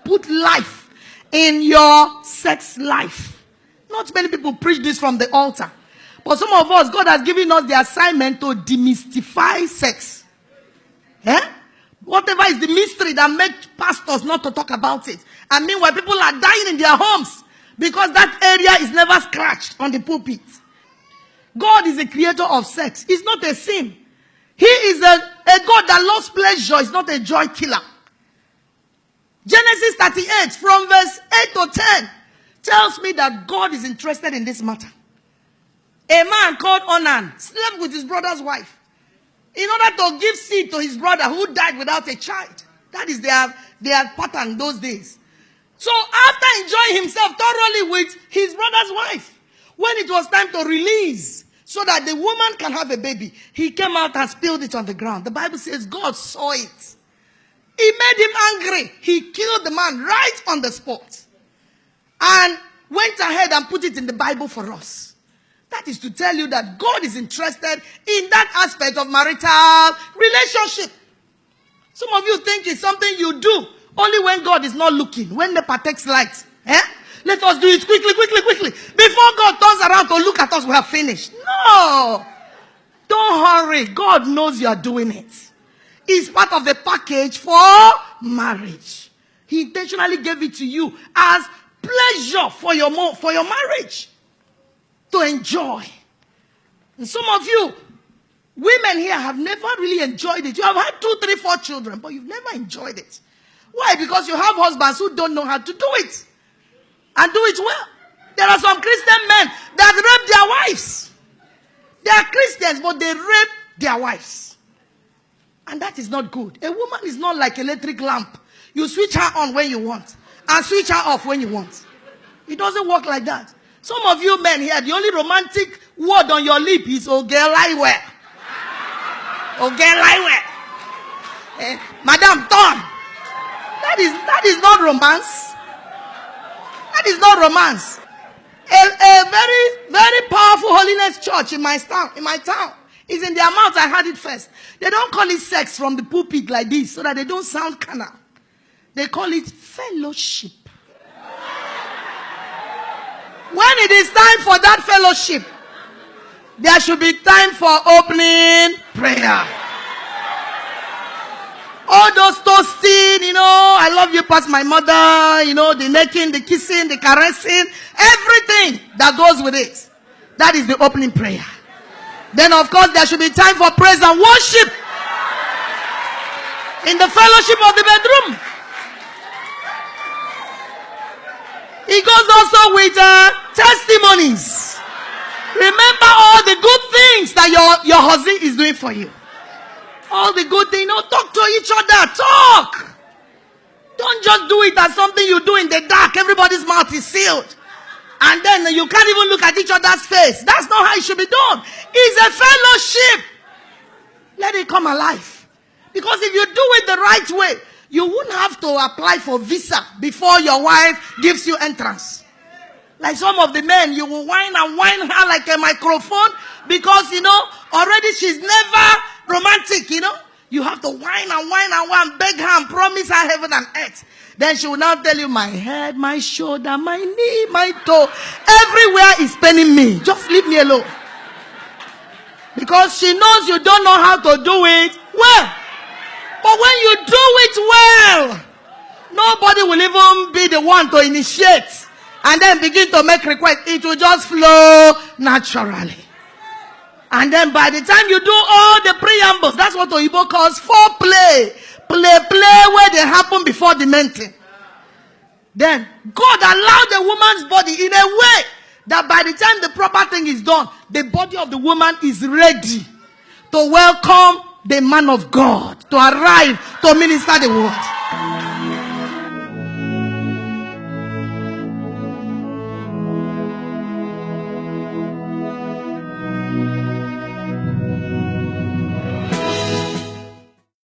put life in your sex life. Not many people preach this from the altar. But some of us, God has given us the assignment to demystify sex. Whatever is the mystery that makes pastors not to talk about it. And meanwhile, people are dying in their homes because that area is never scratched on the pulpit. God is a creator of sex. It's not a sin. He is a God that loves pleasure. It's not a joy killer. Genesis 38 from verse 8 to 10 tells me that God is interested in this matter. A man called Onan slept with his brother's wife in order to give seed to his brother who died without a child. That is their pattern those days. So after enjoying himself thoroughly with his brother's wife, when it was time to release so that the woman can have a baby, he came out and spilled it on the ground. The Bible says God saw it. He made him angry. He killed the man right on the spot. And went ahead and put it in the Bible for us. That is to tell you that God is interested in that aspect of marital relationship. Some of you think it's something you do only when God is not looking, when the takes light. Let us do it quickly. Before God turns around to look at us, we have finished. No. Don't hurry. God knows you are doing it. It's part of the package for marriage. He intentionally gave it to you as pleasure for your marriage. To enjoy. And some of you, women here, have never really enjoyed it. You have had 2, 3, 4 children, but you've never enjoyed it. Why? Because you have husbands who don't know how to do it. And do it well. There are some Christian men that rape their wives. They are Christians, but they rape their wives. And that is not good. A woman is not like an electric lamp. You switch her on when you want. And switch her off when you want. It doesn't work like that. Some of you men here, the only romantic word on your lip is "Oh girl, lie well." Oh girl, lie well. Madam, turn. That is not romance. That is not romance. A very, very powerful holiness church in my town is in their mouth. I heard it first. They don't call it sex from the pulpit like this so that they don't sound carnal. They call it fellowship. When it is time for that fellowship, there should be time for opening prayer. All those toasting, I love you past my mother, the necking, the kissing, the caressing, everything that goes with it. That is the opening prayer. Then, of course, there should be time for praise and worship in the fellowship of the bedroom. It goes also with testimonies. Remember all the good things that your husband is doing for you. All the good things. Talk to each other. Talk. Don't just do it as something you do in the dark. Everybody's mouth is sealed. And then you can't even look at each other's face. That's not how it should be done. It's a fellowship. Let it come alive. Because if you do it the right way, you wouldn't have to apply for visa before your wife gives you entrance. Like some of the men, you will whine and whine her like a microphone because, already she's never romantic, You have to whine and whine and whine, beg her and promise her heaven and earth. Then she will now tell you, my head, my shoulder, my knee, my toe, everywhere is paining me. Just leave me alone. Because she knows you don't know how to do it well. But when you do it well, nobody will even be the one to initiate and then begin to make requests. It will just flow naturally. And then by the time you do all the preambles, that's what Oyibo calls foreplay. Play where they happen before the main thing. Then God allowed the woman's body in a way that by the time the proper thing is done, the body of the woman is ready to welcome the man of God to arrive to minister the word.